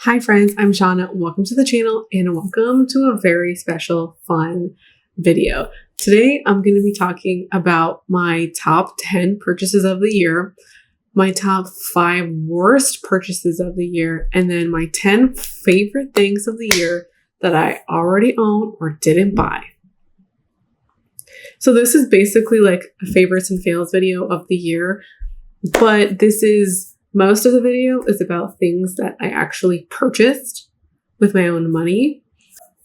Hi friends, I'm Shauna. Welcome to the channel and welcome to a very special, fun video. Today I'm going to be talking about my top 10 purchases of the year, my top 5 worst purchases of the year, and then my 10 favorite things of the year that I already own or didn't buy. So this is basically like a favorites and fails video of the year, but most of the video is about things that I actually purchased with my own money.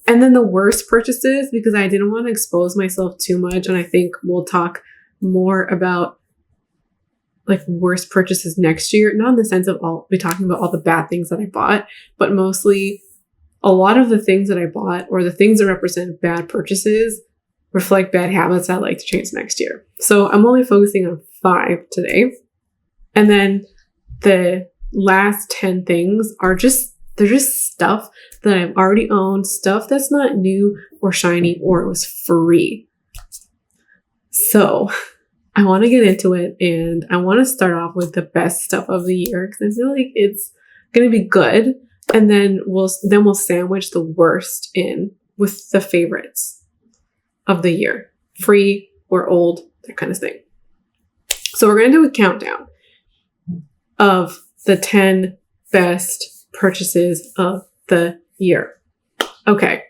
And then the worst purchases, because I didn't want to expose myself too much. And I think we'll talk more about like worst purchases next year. Not in the sense of I'll be talking about all the bad things that I bought, but mostly a lot of the things that I bought or the things that represent bad purchases reflect bad habits I'd like to change next year. So I'm only focusing on 5 today. And then the last 10 things they're just stuff that I've already owned, stuff that's not new or shiny or it was free. So I want to get into it and I want to start off with the best stuff of the year because I feel like it's going to be good. And then we'll sandwich the worst in with the favorites of the year, free or old, that kind of thing. So we're going to do a countdown of the 10 best purchases of the year. Okay.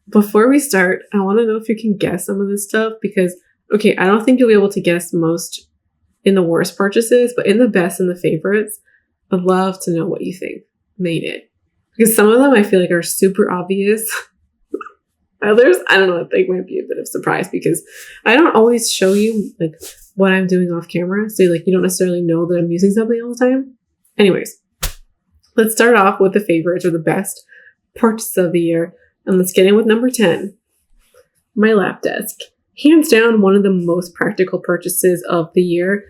Before we start, I want to know if you can guess some of this stuff because, I don't think you'll be able to guess most in the worst purchases, but in the best and the favorites, I'd love to know what you think made it. Because some of them I feel like are super obvious. Others, I don't know, I think might be a bit of surprise because I don't always show you like what I'm doing off camera. So like you don't necessarily know that I'm using something all the time. Anyways, let's start off with the favorites or the best purchases of the year. And let's get in with number 10, my lap desk. Hands down, one of the most practical purchases of the year.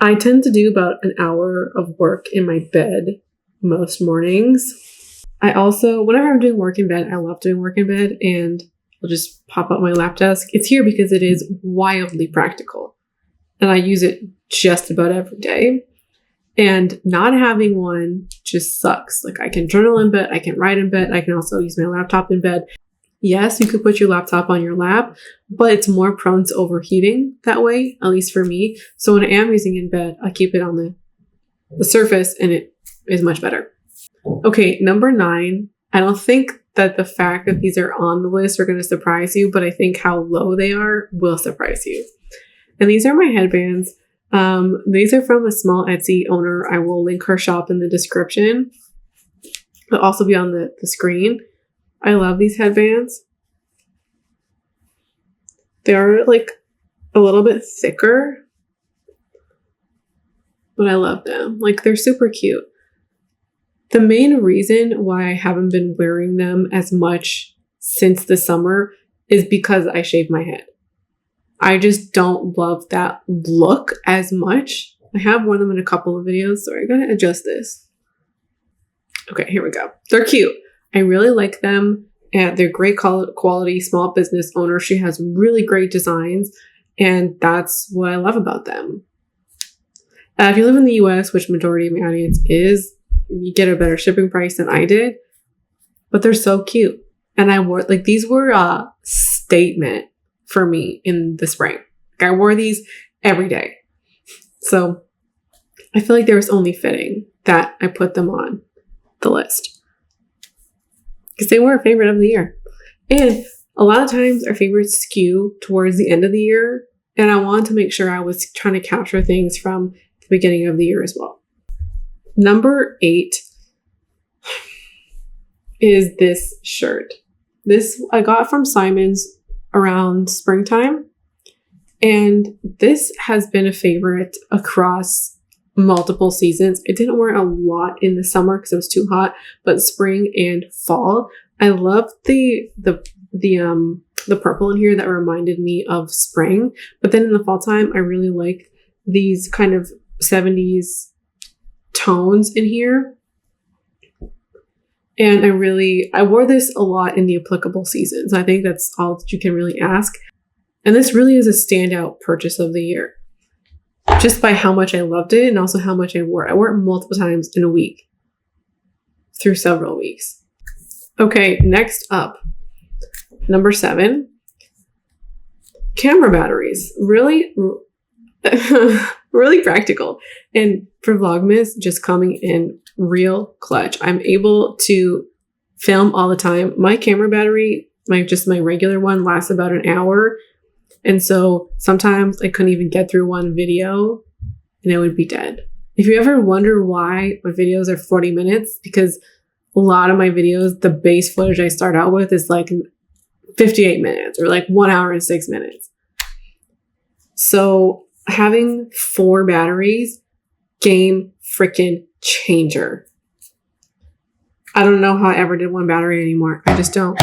I tend to do about an hour of work in my bed most mornings. I also, whenever I'm doing work in bed, I love doing work in bed and I'll just pop up my lap desk. It's here because it is wildly practical and I use it just about every day. And not having one just sucks. Like I can journal in bed, I can write in bed, I can also use my laptop in bed. Yes, you could put your laptop on your lap, but it's more prone to overheating that way, at least for me. So when I am using it in bed, I keep it on the surface and it is much better. Okay, number 9. I don't think that the fact that these are on the list are going to surprise you, but I think how low they are will surprise you. And these are my headbands. These are from a small Etsy owner. I will link her shop in the description. It'll also be on the screen. I love these headbands. They're like a little bit thicker, but I love them. Like they're super cute. The main reason why I haven't been wearing them as much since the summer is because I shave my head. I just don't love that look as much. I have worn them in a couple of videos, so I gotta adjust this. Okay, here we go. They're cute. I really like them, and they're great quality small business owner. She has really great designs, and that's what I love about them. If you live in the US, which majority of my audience is, you get a better shipping price than I did, but they're so cute. And I wore, like, these were a statement for me in the spring. Like, I wore these every day. So I feel like there was only fitting that I put them on the list because they were a favorite of the year. And a lot of times our favorites skew towards the end of the year. And I wanted to make sure I was trying to capture things from the beginning of the year as well. Number 8 is this shirt. This I got from Simon's around springtime. And this has been a favorite across multiple seasons. I didn't wear it a lot in the summer because it was too hot, but spring and fall. I love the purple in here that reminded me of spring. But then in the fall time, I really like these kind of 70s tones in here. And I wore this a lot in the applicable seasons. I think that's all that you can really ask. And this really is a standout purchase of the year. Just by how much I loved it and also how much I wore it. I wore it multiple times in a week. through several weeks. Okay, next up, number 7, camera batteries. Really, really practical. And for Vlogmas, just coming in real clutch. I'm able to film all the time. My camera battery, my regular one, lasts about an hour. And so sometimes I couldn't even get through one video and it would be dead. If you ever wonder why my videos are 40 minutes, because a lot of my videos, the base footage I start out with is like 58 minutes or like 1 hour and 6 minutes. So having 4 batteries, game freaking changer. I don't know how I ever did 1 battery anymore. I just don't.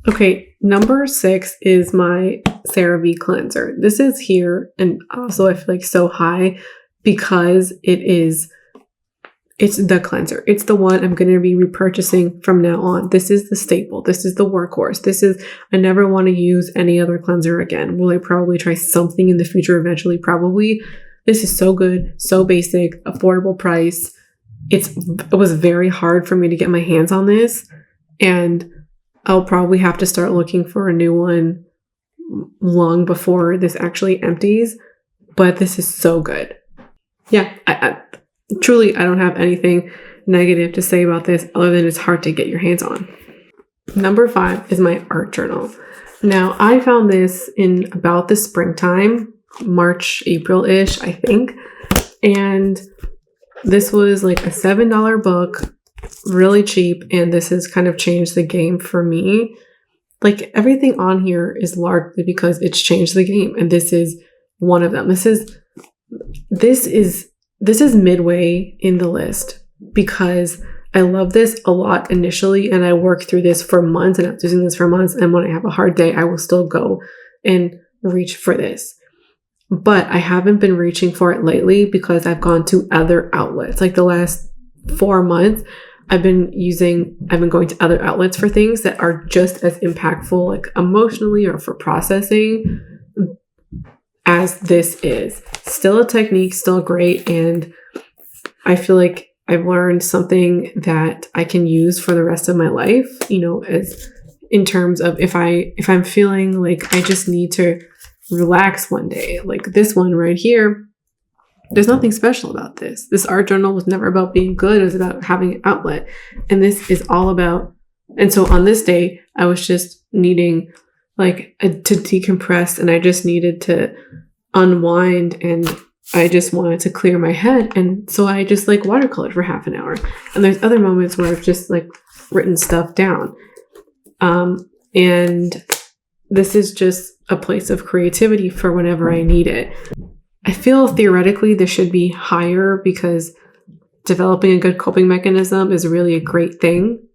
Okay, number 6 is my CeraVe cleanser. This is here, and also I feel like so high because it's the cleanser. It's the one I'm going to be repurchasing from now on. This is the staple. This is the workhorse. I never want to use any other cleanser again. Will I probably try something in the future eventually? Probably. This is so good, so basic, affordable price. It was very hard for me to get my hands on this, and I'll probably have to start looking for a new one long before this actually empties, but this is so good. Yeah, I truly, I don't have anything negative to say about this other than it's hard to get your hands on. Number 5 is my art journal. Now, I found this in about the springtime, March, April-ish, I think, and this was like a $7 book, really cheap, and this has kind of changed the game for me. Like, everything on here is largely because it's changed the game, and this is one of them. This is midway in the list because I love this a lot initially, and I worked through this for months, and I was using this for months, and when I have a hard day, I will still go and reach for this. But I haven't been reaching for it lately because I've gone to other outlets. Like the last 4 months, I've been going to other outlets for things that are just as impactful, like emotionally or for processing, as this is. Still a technique, still great, and I feel like I've learned something that I can use for the rest of my life, as in terms of if I'm feeling like I just need to relax one day, like this one right here. There's nothing special about this. This art journal was never about being good. It was about having an outlet. And this is all about, and so on this day, I was just needing to decompress, and I just needed to unwind, and I just wanted to clear my head. And so I just watercolored for half an hour. And there's other moments where I've just written stuff down. And this is just a place of creativity for whenever I need it. I feel theoretically this should be higher because developing a good coping mechanism is really a great thing.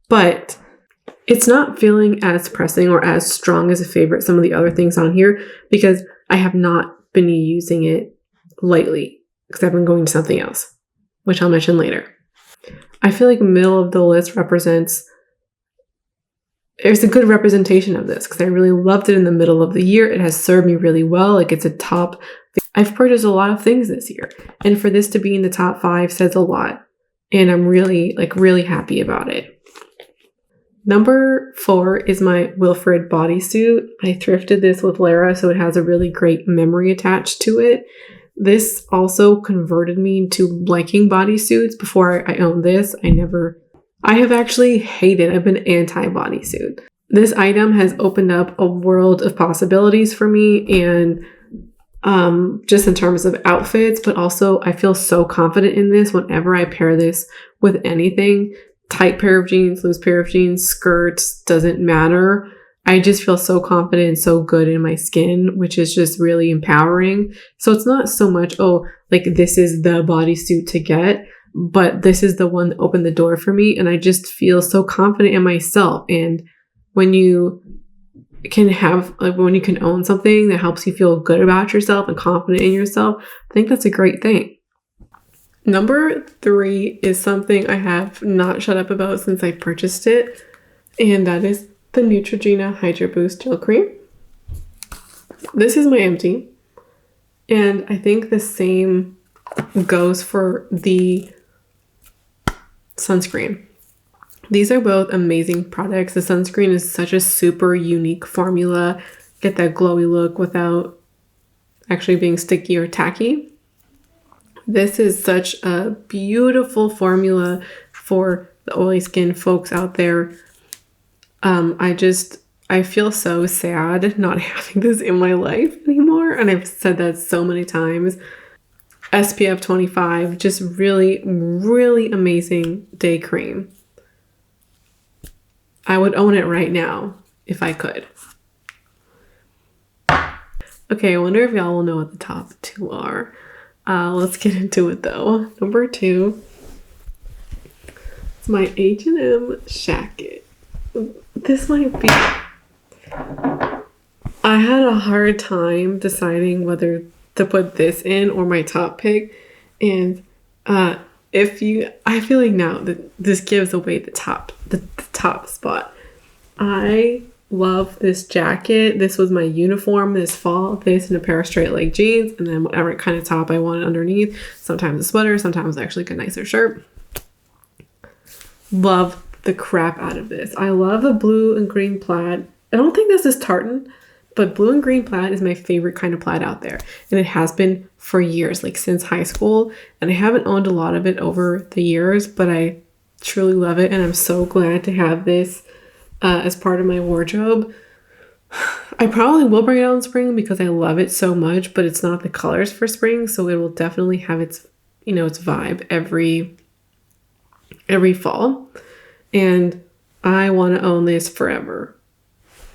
But it's not feeling as pressing or as strong as a favorite some of the other things on here because I have not been using it lately because I've been going to something else, which I'll mention later. I feel like middle of the list there's a good representation of this because I really loved it in the middle of the year. It has served me really well. It's a top. I've purchased a lot of things this year, and for this to be in the top 5 says a lot, and I'm really happy about it. Number 4 is my Wilfred bodysuit. I thrifted this with Lara, so it has a really great memory attached to it. This also converted me to liking bodysuits. Before I owned this, I have actually hated, I've been anti-bodysuit. This item has opened up a world of possibilities for me, and just in terms of outfits, but also I feel so confident in this whenever I pair this with anything. Tight pair of jeans, loose pair of jeans, skirts, doesn't matter. I just feel so confident and so good in my skin, which is just really empowering. So it's not so much, this is the bodysuit to get, but this is the one that opened the door for me, and I just feel so confident in myself. And when you can own something that helps you feel good about yourself and confident in yourself, I think that's a great thing. Number 3 is something I have not shut up about since I purchased it, and that is the Neutrogena Hydro Boost Gel Cream. This is my empty, and I think the same goes for the sunscreen. These are both amazing products. The sunscreen is such a super unique formula. Get that glowy look without actually being sticky or tacky. This is such a beautiful formula for the oily skin folks out there. I feel so sad not having this in my life anymore. And I've said that so many times. SPF 25, just really, really amazing day cream. I would own it right now if I could. Okay, I wonder if y'all will know what the top two are. Let's get into it though. Number 2, it's my H&M shacket. This might be... I had a hard time deciding whether to put this in or my top pick. And I feel like now that this gives away the top spot. I love this jacket. This was my uniform this fall. This and a pair of straight leg jeans, and then whatever kind of top I wanted underneath. Sometimes a sweater, sometimes actually a nicer shirt. Love the crap out of this. I love the blue and green plaid. I don't think this is tartan, but blue and green plaid is my favorite kind of plaid out there. And it has been for years, like since high school. And I haven't owned a lot of it over the years, but I truly love it. And I'm so glad to have this as part of my wardrobe. I probably will bring it out in spring because I love it so much, but it's not the colors for spring. So it will definitely have its vibe every fall. And I want to own this forever.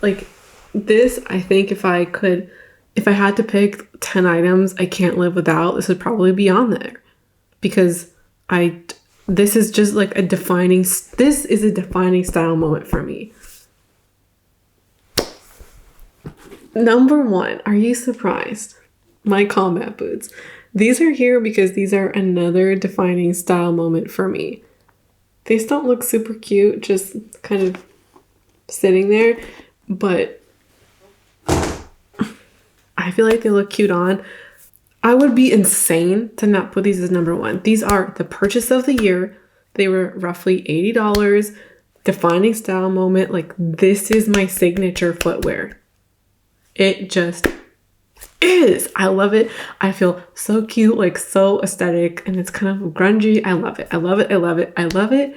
Like this, I think if I had to pick 10 items I can't live without, this would probably be on there, because this is just like a defining style moment for me. Number 1, are you surprised? My combat boots. These are here because these are another defining style moment for me. These don't look super cute, just kind of sitting there, but I feel like they look cute on. I would be insane to not put these as number 1. These are the purchase of the year. They were roughly $80. Defining style moment. Like, this is my signature footwear. It just is. I love it. I feel so cute, like so aesthetic, and it's kind of grungy. I love it. I love it. I love it. I love it.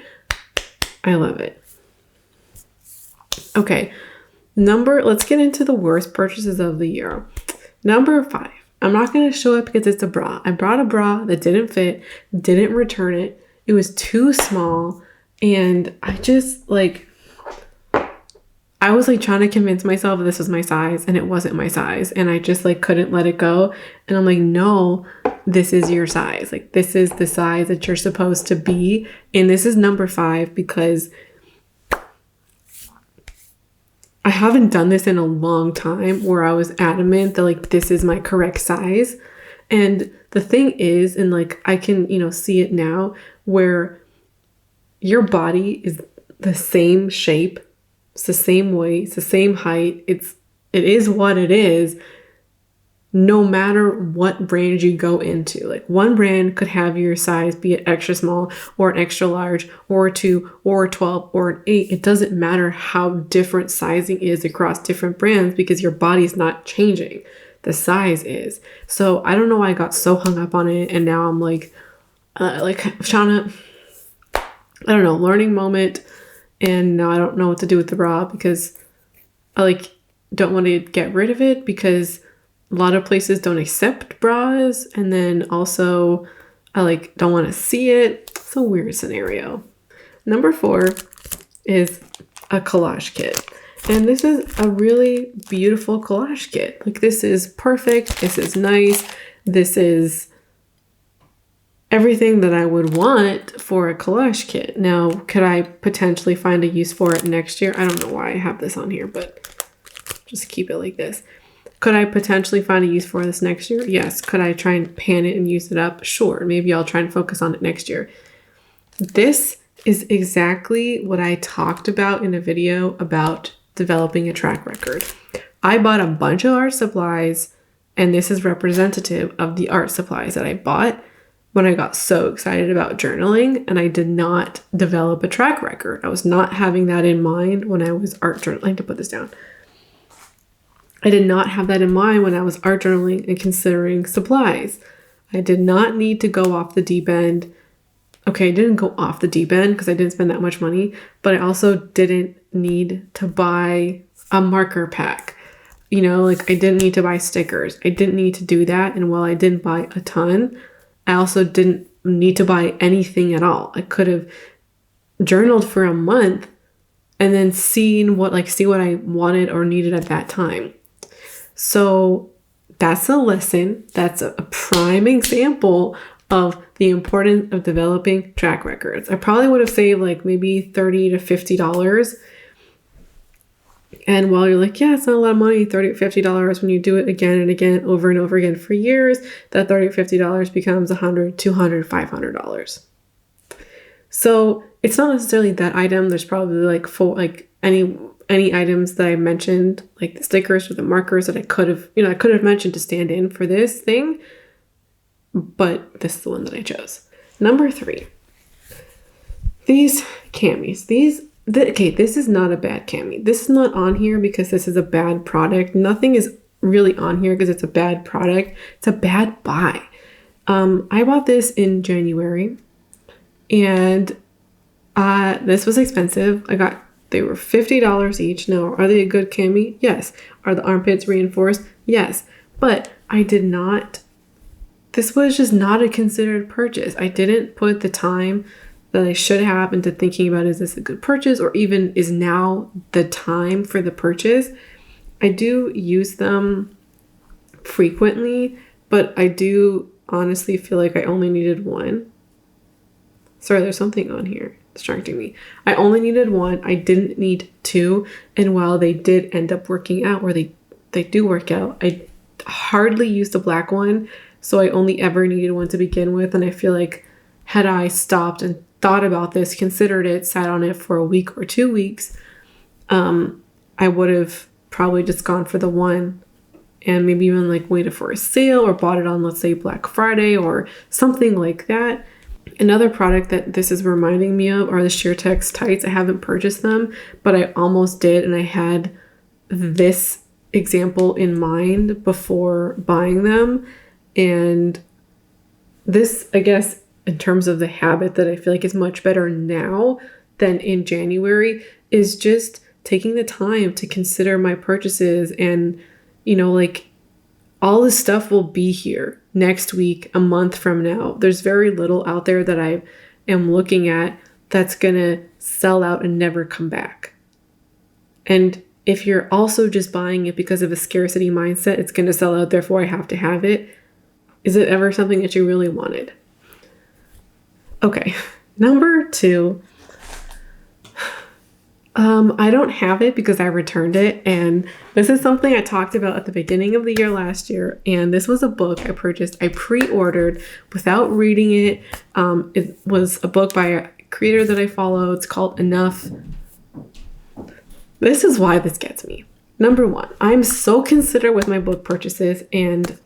I love it. Okay. Let's get into the worst purchases of the year. Number 5. I'm not going to show it because it's a bra. I brought a bra that didn't fit, didn't return it. It was too small. And I was trying to convince myself this was my size, and it wasn't my size. And I just couldn't let it go. And I'm like, no, this is your size. Like, this is the size that you're supposed to be. And this is number 5 because I haven't done this in a long time where I was adamant that this is my correct size. And the thing is, and I can, see it now, where your body is the same shape, it's the same weight, it's the same height. It is what it is, no matter what brand you go into. One brand could have your size be an extra small or an extra large or a 2 or a 12 or an 8. It doesn't matter how different sizing is across different brands because your body's not changing. The size is. So I don't know why I got so hung up on it, and now I'm trying to, I don't know, learning moment, and now I don't know what to do with the bra because I don't want to get rid of it because a lot of places don't accept bras, and then also I don't want to see it. It's a weird scenario. Number 4 is a collage kit. And this is a really beautiful collage kit. This is perfect. This is nice. This is everything that I would want for a collage kit. Now, could I potentially find a use for it next year? I don't know why I have this on here, but just keep it like this. Could I potentially find a use for this next year? Yes. Could I try and pan it and use it up? Sure. Maybe I'll try and focus on it next year. This is exactly what I talked about in a video about developing a track record. I bought a bunch of art supplies, and this is representative of the art supplies that I bought. when I got so excited about journaling and I did not develop a track record. I was not having that in mind when I was art journaling. To put this down. I did not have that in mind when I was art journaling and considering supplies. I did not need to go off the deep end. Okay, I didn't go off the deep end because I didn't spend that much money, but I also didn't need to buy a marker pack. You know, like I didn't need to buy stickers. I didn't need to do that. And while I didn't buy a ton, I also didn't need to buy anything at all. I could have journaled for a month and then see what I wanted or needed at that time. So that's a lesson. That's a prime example of the importance of developing track records. I probably would have saved like maybe $30 to $50. And while you're like, yeah, it's not a lot of money, $30 to $50, when you do it again and again, over and over again for years, that $30 to $50 becomes $100, $200, $500. So it's not necessarily that item. There's probably like any items that I mentioned, like the stickers or the markers that I could have mentioned to stand in for this thing, but this is the one that I chose. Number 3, these camis. This is not a bad cami. This is not on here because this is a bad product. Nothing is really on here because it's a bad product. It's a bad buy. I bought this in January, and this was expensive. They were $50 each. Now, are they a good cami? Yes. Are the armpits reinforced? Yes. But this was just not a considered purchase. I didn't put the time that I should have into thinking about, is this a good purchase, or even is now the time for the purchase? I do use them frequently, but I do honestly feel like I only needed one. Sorry, there's something on here distracting me. I only needed one. I didn't need 2. And while they did end up working out, or they do work out, I hardly used the black one. So I only ever needed one to begin with. And I feel like had I stopped and thought about this, considered it, sat on it for a week or 2 weeks, I would have probably just gone for the one and maybe even like waited for a sale or bought it on, let's say, Black Friday or something like that. Another product that this is reminding me of are the Sheer-Tex tights. I haven't purchased them, but I almost did, and I had this example in mind before buying them. And this, I guess, in terms of the habit that I feel like is much better now than in January, is just taking the time to consider my purchases. And, like all this stuff will be here next week, a month from now. There's very little out there that I am looking at that's going to sell out and never come back. And if you're also just buying it because of a scarcity mindset, it's going to sell out, therefore I have to have it. Is it ever something that you really wanted? Okay, number 2. I don't have it because I returned it, and this is something I talked about at the beginning of the year last year, and this was a book I purchased. I pre-ordered without reading it. It was a book by a creator that I follow. It's called Enough. This is why this gets me. Number 1, I'm so considerate with my book purchases, and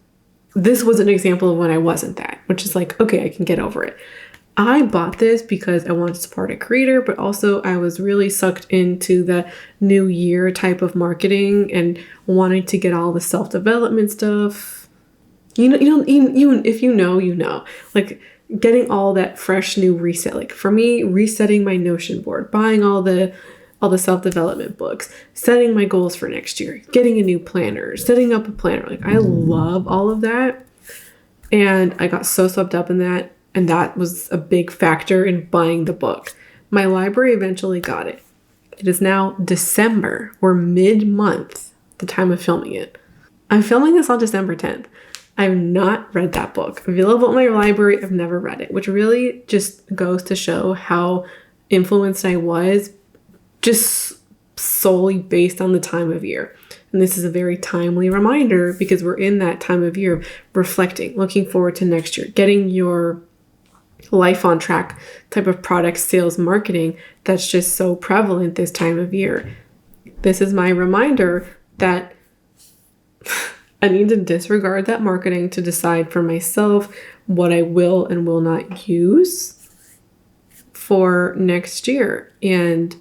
this was an example of when I wasn't that, which is like, okay, I can get over it. I bought this because I wanted to support a creator, but also I was really sucked into the new year type of marketing and wanting to get all the self-development stuff. If you know, like getting all that fresh new reset. Like for me, resetting my Notion board, buying all the self-development books, setting my goals for next year, getting a new planner, setting up a planner. Like I love all of that. And I got so swept up in that. And that was a big factor in buying the book. My library eventually got it. It is now December, or mid-month, the time of filming it. I'm filming this on December 10th. I've not read that book. Available in my library, I've never read it, which really just goes to show how influenced I was just solely based on the time of year. And this is a very timely reminder because we're in that time of year, reflecting, looking forward to next year, getting your life on track type of product sales marketing that's just so prevalent this time of year. This is my reminder that I need to disregard that marketing to decide for myself what I will and will not use for next year. And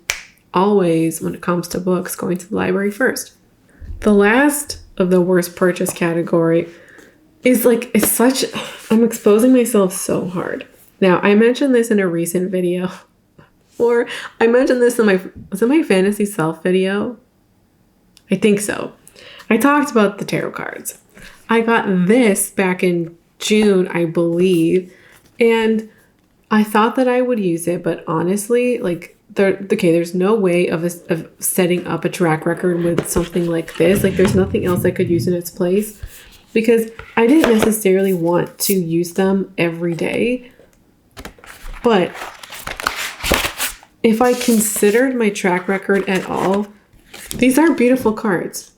always, when it comes to books, going to the library first. The last of the worst purchase category is like, it's such, I'm exposing myself so hard. Now, I mentioned this in a recent video, or I mentioned this in was it my fantasy self video? I think so. I talked about the tarot cards. I got this back in June, I believe, and I thought that I would use it, but honestly, like, there's no way of setting up a track record with something like this. Like, there's nothing else I could use in its place, because I didn't necessarily want to use them every day. But if I considered my track record at all, these are beautiful cards.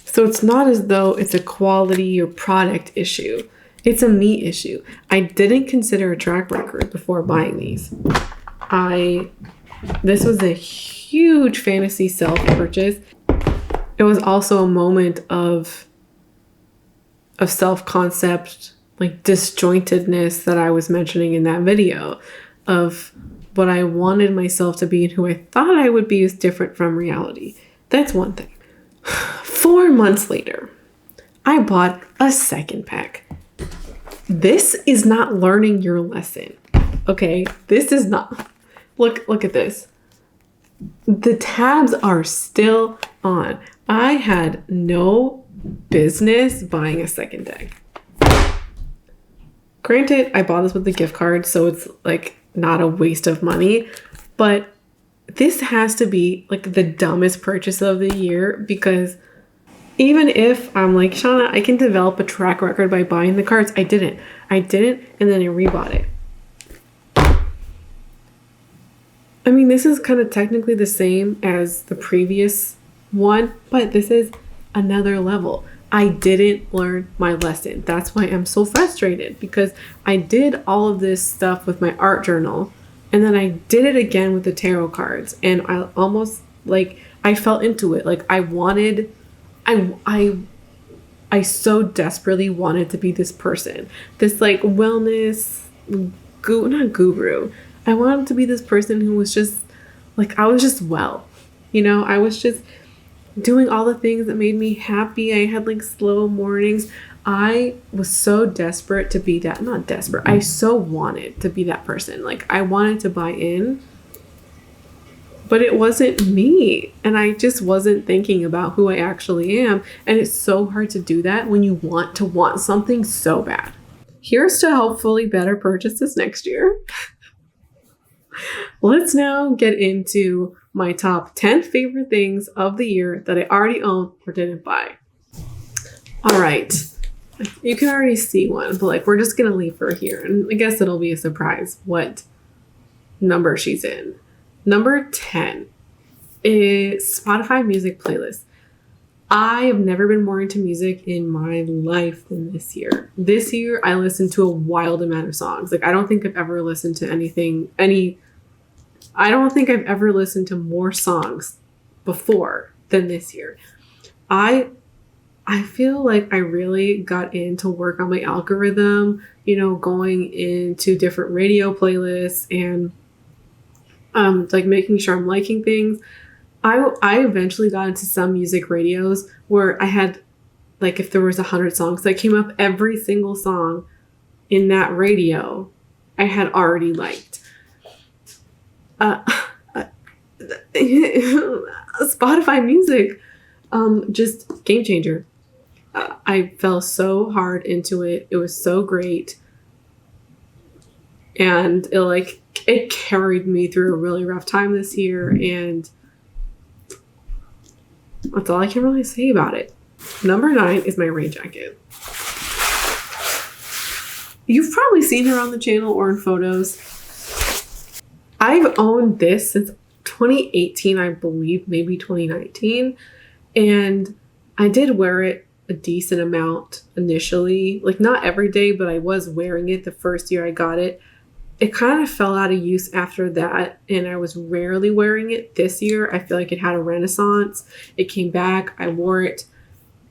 So it's not as though it's a quality or product issue. It's a me issue. I didn't consider a track record before buying these. This was a huge fantasy self purchase. It was also a moment of self-concept, like disjointedness that I was mentioning in that video, of what I wanted myself to be and who I thought I would be is different from reality. That's one thing. 4 months later, I bought a second pack. This is not learning your lesson. Okay? This is not. Look at this. The tabs are still on. I had no business buying a second deck. Granted, I bought this with the gift card, so it's like not a waste of money, but this has to be like the dumbest purchase of the year, because even if I'm like, Shauna, I can develop a track record by buying the cards, I didn't, and then I rebought it. I mean, this is kind of technically the same as the previous one, but this is another level. I didn't learn my lesson. That's why I'm so frustrated, because I did all of this stuff with my art journal, and then I did it again with the tarot cards, and I almost, like, I fell into it. Like, I so desperately wanted to be this person, this like wellness not guru. I wanted to be this person who was just like, I was just well, I was just doing all the things that made me happy. I had like slow mornings. I was so desperate to be that, not desperate, I so wanted to be that person. Like, I wanted to buy in, but it wasn't me. And I just wasn't thinking about who I actually am. And it's so hard to do that when you want something so bad. Here's to hopefully better purchases next year. Let's now get into my top 10 favorite things of the year that I already own or didn't buy. All right. You can already see one, but like, we're just going to leave her here. And I guess it'll be a surprise what number she's in. Number 10 is Spotify music playlist. I have never been more into music in my life than this year. This year, I listened to a wild amount of songs. Like, I don't think I've ever listened to I don't think I've ever listened to more songs before than this year. I feel like I really got in to work on my algorithm, going into different radio playlists and like making sure I'm liking things. I eventually got into some music radios where I had, like, if there was 100 songs that came up, every single song in that radio I had already liked. Spotify music, just game changer. I fell so hard into it. It was so great. And it carried me through a really rough time this year, and that's all I can really say about it. Number 9 is my rain jacket. You've probably seen her on the channel or in photos. I've owned this since 2018, I believe, maybe 2019. And I did wear it a decent amount initially. Like, not every day, but I was wearing it the first year I got it. It kind of fell out of use after that, and I was rarely wearing it. This year, I feel like it had a renaissance. It came back. I wore it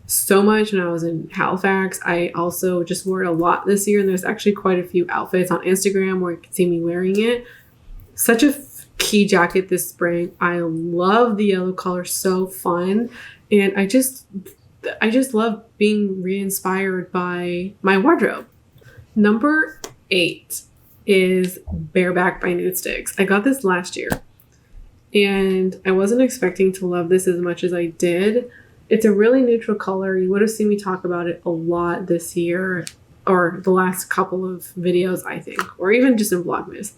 so much when I was in Halifax. I also just wore it a lot this year, and there's actually quite a few outfits on Instagram where you can see me wearing it. Such a key jacket this spring. I love the yellow color, so fun, and I just love being re-inspired by my wardrobe. Number 8 is Bareback by Nude Sticks. I got this last year, and I wasn't expecting to love this as much as I did. It's a really neutral color. You would have seen me talk about it a lot this year, or the last couple of videos, I think, or even just in Vlogmas.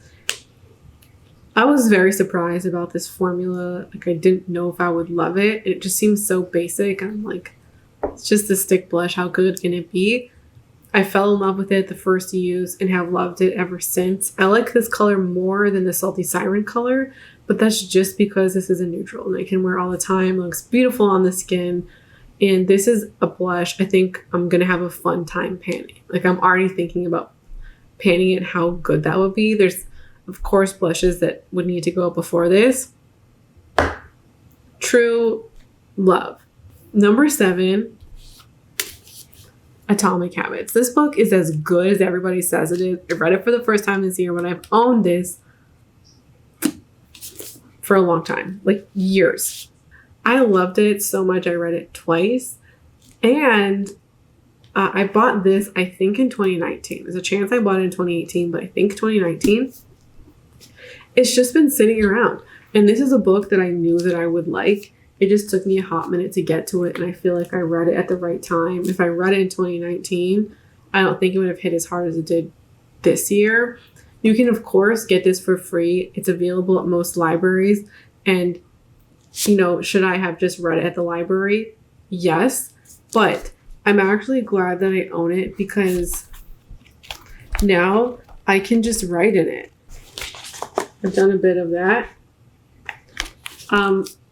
I was very surprised about this formula. Like, I didn't know if I would love it. It just seems so basic. I'm like, it's just a stick blush. How good can it be? I fell in love with it the first use and have loved it ever since. I like this color more than the Salty Siren color, but that's just because this is a neutral and I can wear all the time. It looks beautiful on the skin. And this is a blush I think I'm going to have a fun time panning. Like, I'm already thinking about panning it, how good that would be. There's, of course, blushes that would need to go before this. True love. Number 7. Atomic Habits. This book is as good as everybody says it is. I read it for the first time this year, but I've owned this for a long time, like years. I loved it so much I read it twice. And I bought this, I think, in 2019. There's a chance I bought it in 2018, but I think 2019. It's just been sitting around. And this is a book that I knew that I would like. It just took me a hot minute to get to it, and I feel like I read it at the right time. If I read it in 2019, I don't think it would have hit as hard as it did this year. You can, of course, get this for free. It's available at most libraries. And, should I have just read it at the library? Yes. But I'm actually glad that I own it because now I can just write in it. I've done a bit of that.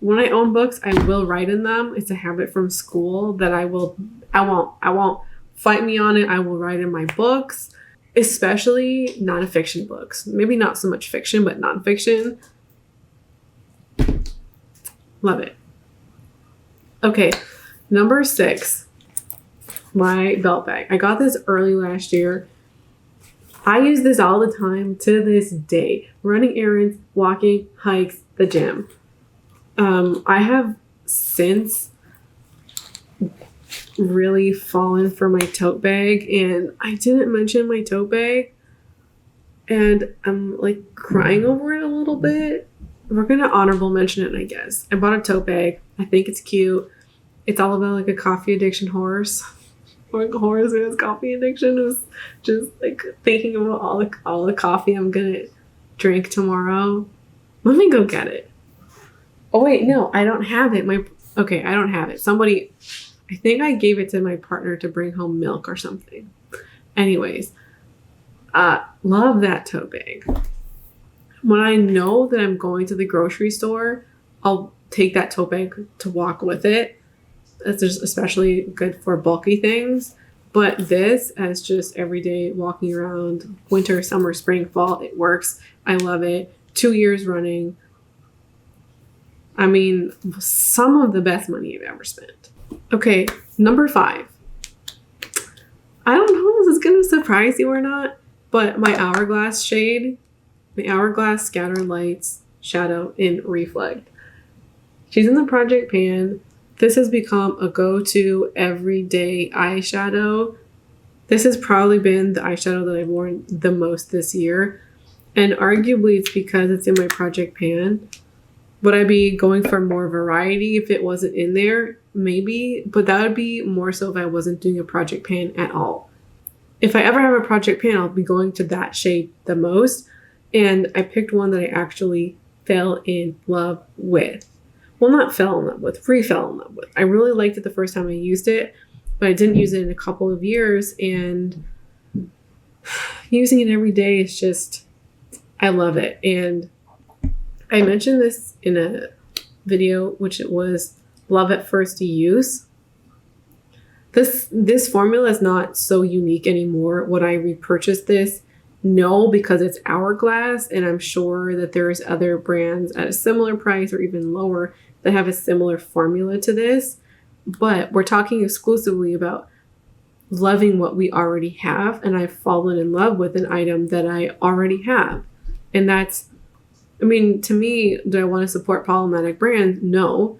When I own books, I will write in them. It's a habit from school that I won't fight me on it. I will write in my books, especially nonfiction books. Maybe not so much fiction, but nonfiction. Love it. Okay, number 6, my belt bag. I got this early last year. I use this all the time to this day. Running errands, walking, hikes, the gym. I have since really fallen for my tote bag, and I didn't mention my tote bag, and I'm like crying over it a little bit. We're gonna honorable mention it, I guess. I bought a tote bag. I think it's cute. It's all about like a coffee addiction horse. Like a horse who has coffee addiction. It was just like thinking about all the coffee I'm gonna drink tomorrow. Let me go get it. Oh wait, no, I don't have it. I don't have it. I think I gave it to my partner to bring home milk or something. Anyways, love that tote bag. When I know that I'm going to the grocery store, I'll take that tote bag to walk with it. That's just especially good for bulky things. But this, as just everyday walking around, winter, summer, spring, fall, it works. I love it. 2 years running. I mean, some of the best money I've ever spent. Okay, number 5. I don't know if this is going to surprise you or not, but my Hourglass shade, my Hourglass Scatter Lights Shadow in Reflect. She's in the Project Pan. This has become a go-to everyday eyeshadow. This has probably been the eyeshadow that I've worn the most this year. And arguably it's because it's in my Project Pan. Would I be going for more variety if it wasn't in there? Maybe, but that would be more so if I wasn't doing a Project Pan at all. If I ever have a Project Pan, I'll be going to that shade the most. And I picked one that I actually fell in love with. Well, not fell in love with, re-fell in love with. I really liked it the first time I used it, but I didn't use it in a couple of years. And using it every day is just, I love it. And I mentioned this in a video, which it was love at first use. This formula is not so unique anymore. When I repurchased this know because it's Hourglass, and I'm sure that there's other brands at a similar price or even lower that have a similar formula to this. But we're talking exclusively about loving what we already have, and I've fallen in love with an item that I already have. And that's, I mean, to me, do I want to support problematic brands? No.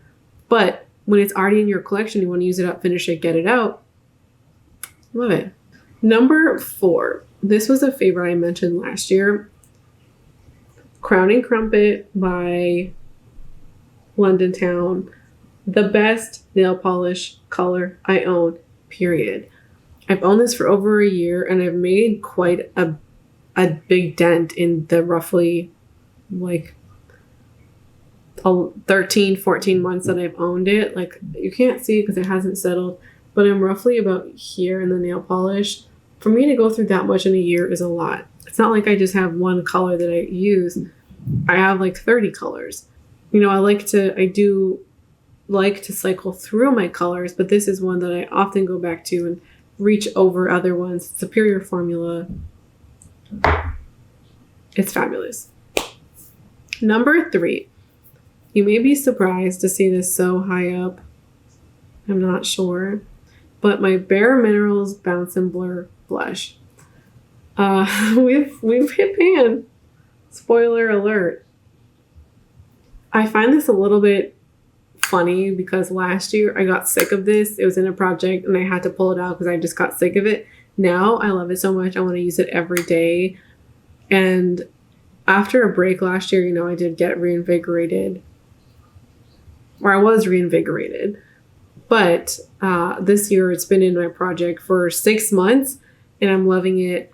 But when it's already in your collection, you want to use it up, finish it, get it out. Love it. Number 4. This was a favorite I mentioned last year. Crowning Crumpet by London Town. The best nail polish color I own, period. I've owned this for over a year, and I've made quite a big dent in the roughly like 13, 14 months that I've owned it. Like, you can't see it because it hasn't settled, but I'm roughly about here in the nail polish. For me to go through that much in a year is a lot. It's not like I just have one color that I use. I have like 30 colors. You know, I do like to cycle through my colors, but this is one that I often go back to and reach over other ones. Superior formula. It's fabulous. Number 3. You may be surprised to see this so high up. I'm not sure. But my Bare Minerals Bounce and Blur blush. We've hit pan. Spoiler alert. I find this a little bit funny because last year I got sick of this. It was in a project and I had to pull it out because I just got sick of it. Now I love it so much. I want to use it every day. And after a break last year, you know, I did get reinvigorated. Or I was reinvigorated. But this year it's been in my project for 6 months and I'm loving it.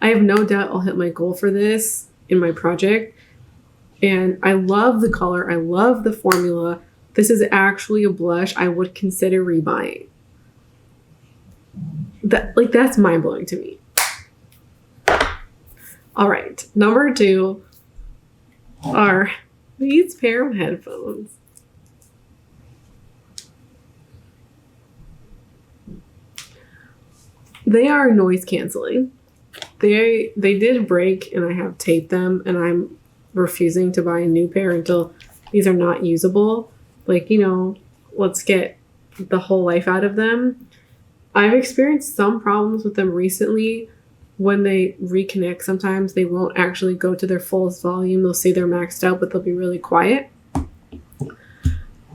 I have no doubt I'll hit my goal for this in my project. And I love the color. I love the formula. This is actually a blush I would consider rebuying. That's mind-blowing to me. All right. Number 2 are these pair of headphones. They are noise canceling. They did break and I have taped them, and I'm refusing to buy a new pair until these are not usable. Like, you know, let's get the whole life out of them. I've experienced some problems with them recently. When they reconnect, sometimes they won't actually go to their fullest volume. They'll say they're maxed out, but they'll be really quiet.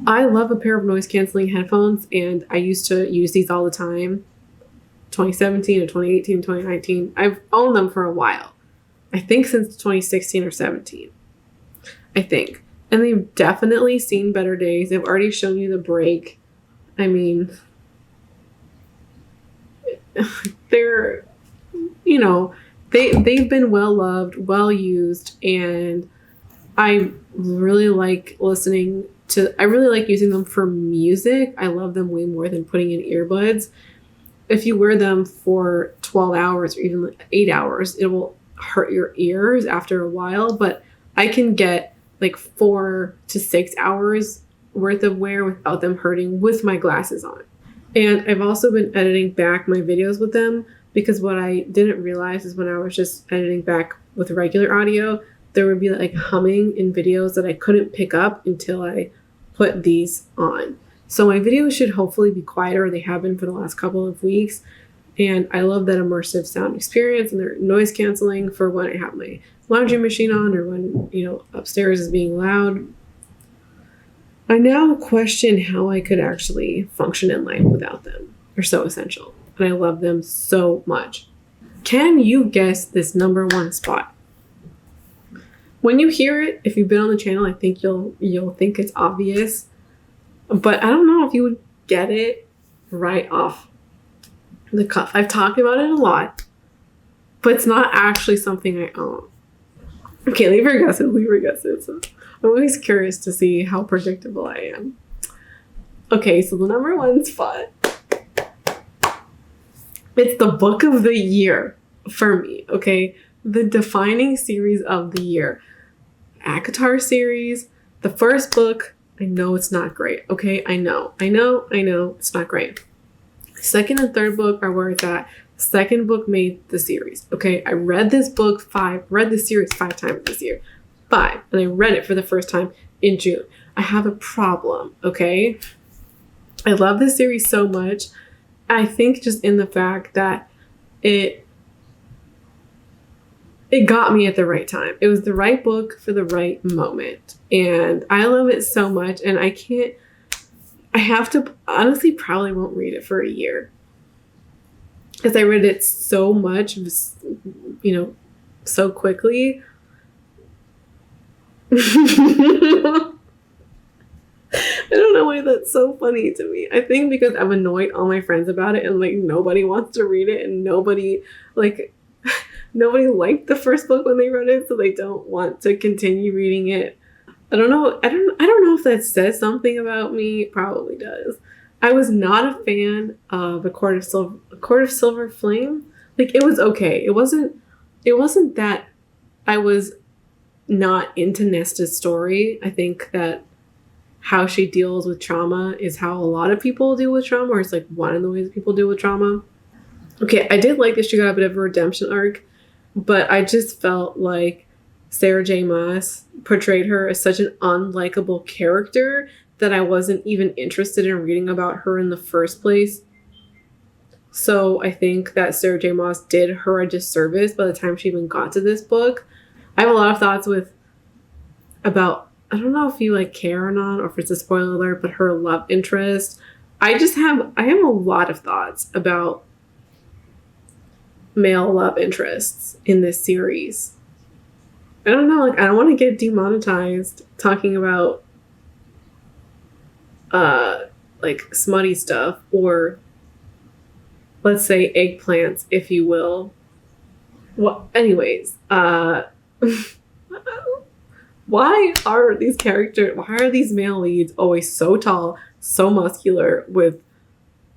I love a pair of noise canceling headphones, and I used to use these all the time. 2017 to 2018, 2019. I've owned them for a while. I think since 2016 or 17. I think. And they've definitely seen better days. They've already shown you the break. I mean, they're, you know, they've been well loved, well used, and I really like I really like using them for music. I love them way more than putting in earbuds. If you wear them for 12 hours or even 8 hours, it will hurt your ears after a while, but I can get like 4 to 6 hours worth of wear without them hurting with my glasses on. And I've also been editing back my videos with them, because what I didn't realize is when I was just editing back with regular audio, there would be like humming in videos that I couldn't pick up until I put these on. So my videos should hopefully be quieter. They have been for the last couple of weeks. And I love that immersive sound experience, and they're noise canceling for when I have my laundry machine on or when, you know, upstairs is being loud. I now question how I could actually function in life without them. They're so essential, and I love them so much. Can you guess this number 1 spot? When you hear it, if you've been on the channel, I think you'll think it's obvious. But I don't know if you would get it right off the cuff. I've talked about it a lot, but it's not actually something I own. Okay, leave your guesses. I'm always curious to see how predictable I am. Okay, so the number 1 spot. It's the book of the year for me, okay? The defining series of the year. ACOTAR series, the first book. I know it's not great, okay? I know it's not great. Second and third book are where it's at. Second book made the series. Okay, I read this series 5 times this year. 5. And I read it for the first time in June. I have a problem, okay? I love this series so much. I think just in the fact that it got me at the right time. It was the right book for the right moment. And I love it so much. And I have to, honestly, probably won't read it for a year. Because I read it so much, so quickly. I don't know why that's so funny to me. I think because I've annoyed all my friends about it and like nobody wants to read it and nobody liked the first book when they read it, so they don't want to continue reading it. I don't know. I don't know if that says something about me. It probably does. I was not a fan of A Court of Silver Flame. Like, it was okay. It wasn't that I was not into Nesta's story. I think that how she deals with trauma is how a lot of people deal with trauma, or it's like one of the ways people deal with trauma. Okay, I did like that she got a bit of a redemption arc, but I just felt like Sarah J. Maas portrayed her as such an unlikable character that I wasn't even interested in reading about her in the first place. So I think that Sarah J. Maas did her a disservice by the time she even got to this book. I have a lot of thoughts about, I don't know if you like care or not, or if it's a spoiler alert, but her love interest. I have a lot of thoughts about male love interests in this series. I don't know, like, I don't want to get demonetized talking about like smutty stuff, or let's say eggplants, if you will. Well, anyways, why are these male leads always so tall, so muscular with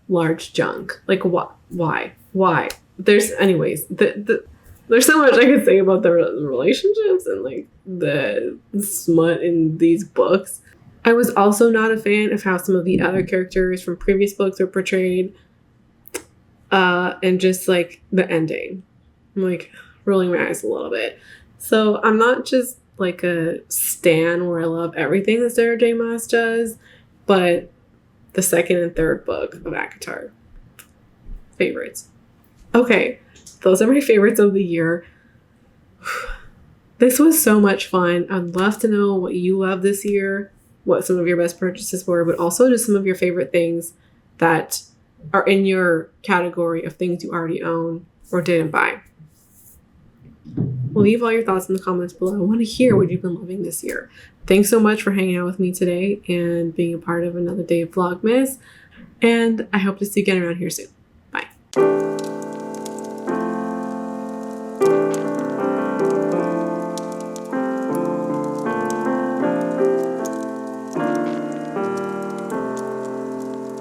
large junk? Like, why? There's so much I could say about the relationships and like the smut in these books. I was also not a fan of how some of the other characters from previous books were portrayed, and just like the ending. I'm like rolling my eyes a little bit. So I'm not just like a stan where I love everything that Sarah J. Maas does, but the second and third book of ACOTAR. Favorites. Okay, those are my favorites of the year. This was so much fun. I'd love to know what you love this year, what some of your best purchases were, but also just some of your favorite things that are in your category of things you already own or didn't buy. Leave all your thoughts in the comments below. I want to hear what you've been loving this year. Thanks so much for hanging out with me today and being a part of another day of Vlogmas. And I hope to see you again around here soon.